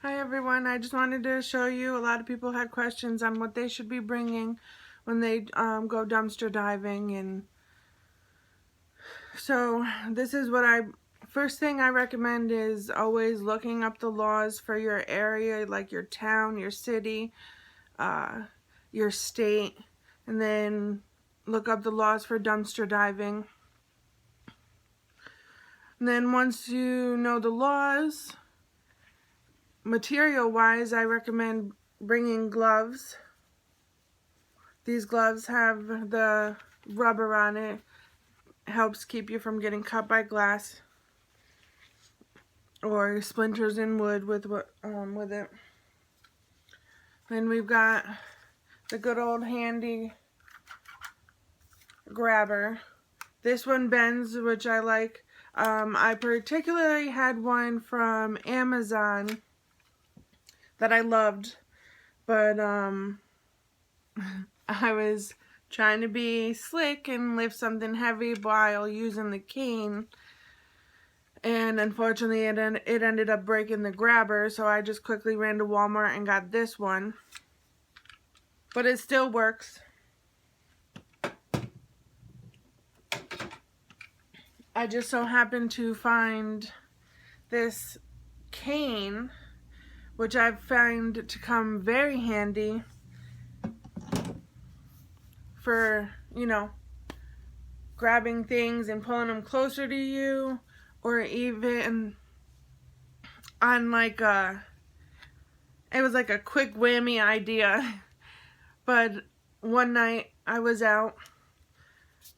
Hi everyone, I just wanted to show you, a lot of people had questions on what they should be bringing when they go dumpster diving, and so this is what first thing I recommend is always looking up the laws for your area, like your town, your city, uh, your state, and then look up the laws for dumpster diving. And then once you know the laws, material wise, I recommend bringing gloves. These gloves have the rubber on it. Helps keep you from getting cut by glass or splinters in wood with it. Then we've got the good old handy grabber. This one bends, which I like. I particularly had one from Amazon that I loved, but I was trying to be slick and lift something heavy while using the cane, and unfortunately it ended up breaking the grabber, so I just quickly ran to Walmart and got this one, but it still works. I just so happened to find this cane, which I find to come very handy for, grabbing things and pulling them closer to you, or even on it was like a quick whammy idea. But one night I was out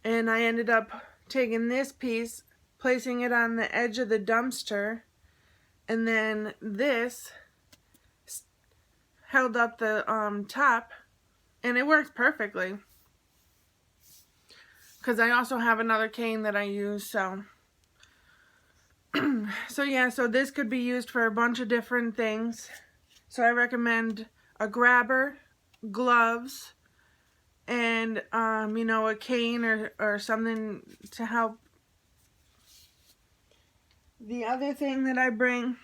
and I ended up taking this piece, placing it on the edge of the dumpster, and then this held up the top, and it works perfectly. Because I also have another cane that I use, so so this could be used for a bunch of different things. So I recommend a grabber, gloves, and a cane or something to help. The other thing that I bring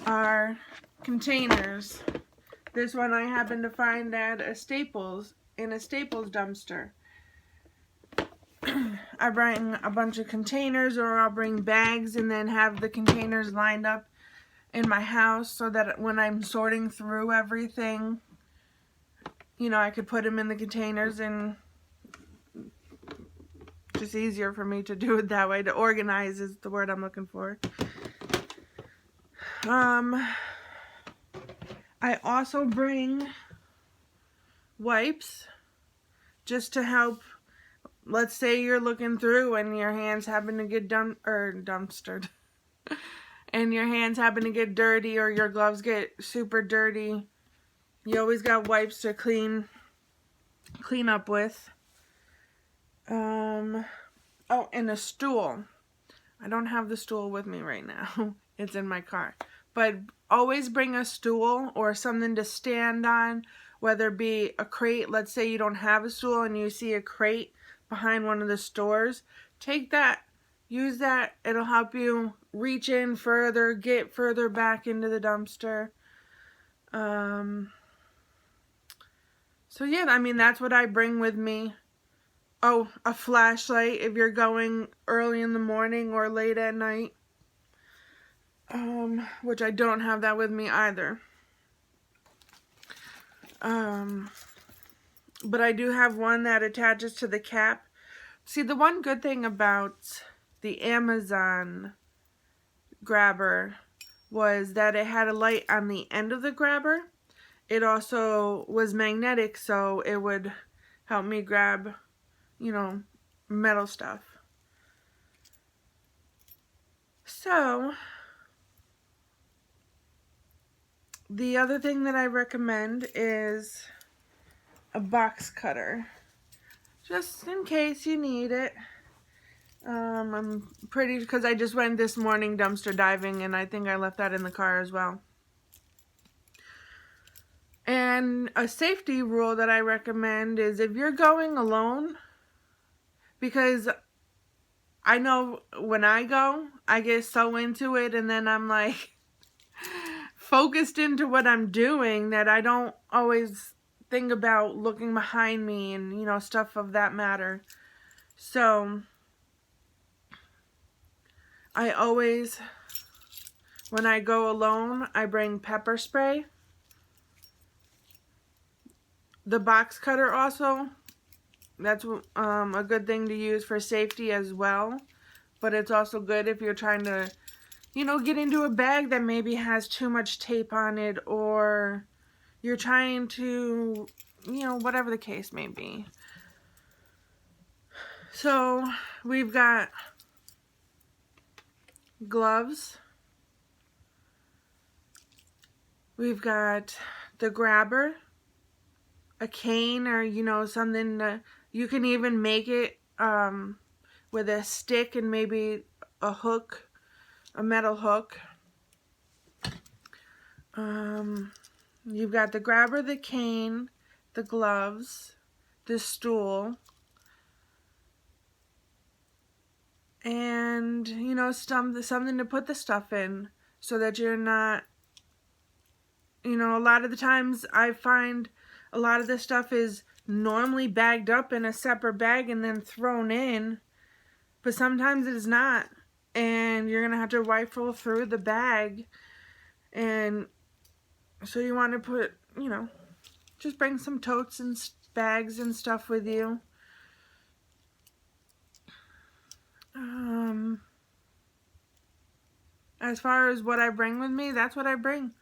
are containers. This one I happened to find at a Staples, in a Staples dumpster. I bring a bunch of containers, or I'll bring bags and then have the containers lined up in my house so that when I'm sorting through everything, I could put them in the containers, and just easier for me to do it that way. To organize is the word I'm looking for. I also bring wipes just to help. Let's say you're looking through and your hands happen to get dumpstered and your hands happen to get dirty, or your gloves get super dirty. You always got wipes to clean up with. Oh, and a stool. I don't have the stool with me right now. It's in my car. But always bring a stool or something to stand on, whether it be a crate. Let's say you don't have a stool and you see a crate behind one of the stores. Take that, use that. It'll help you reach in further, get further back into the dumpster. So yeah, that's what I bring with me. Oh, a flashlight if you're going early in the morning or late at night. Which I don't have that with me either. But I do have one that attaches to the cap. See, the one good thing about the Amazon grabber was that it had a light on the end of the grabber. It also was magnetic, so it would help me grab, metal stuff. So, the other thing that I recommend is a box cutter, just in case you need it. I'm pretty, because I just went this morning dumpster diving, and I think I left that in the car as well. And a safety rule that I recommend is if you're going alone, because I know when I go, I get so into it, and then I'm like focused into what I'm doing that I don't always think about looking behind me and, you know, stuff of that matter. So I always, when I go alone, I bring pepper spray. The box cutter also, that's a good thing to use for safety as well. But it's also good if you're trying to, you know, get into a bag that maybe has too much tape on it, or you're trying to, you know, whatever the case may be. So we've got gloves. We've got the grabber, a cane, or, you know, something you can even make it with a stick and maybe a hook, a metal hook. You've got the grabber, the cane, the gloves, the stool, and, you know, something to put the stuff in so that you're not, you know, a lot of the times I find a lot of this stuff is normally bagged up in a separate bag and then thrown in, but sometimes it is not, and you're gonna have to rifle through the bag. And so you want to put, you know, just bring some totes and bags and stuff with you. As far as what I bring with me, that's what I bring.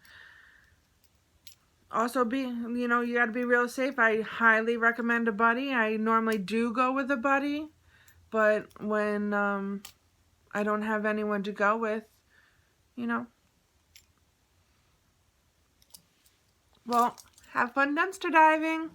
Also, you know, you got to be real safe. I highly recommend a buddy. I normally do go with a buddy, but when I don't have anyone to go with, you know. Well, have fun dumpster diving.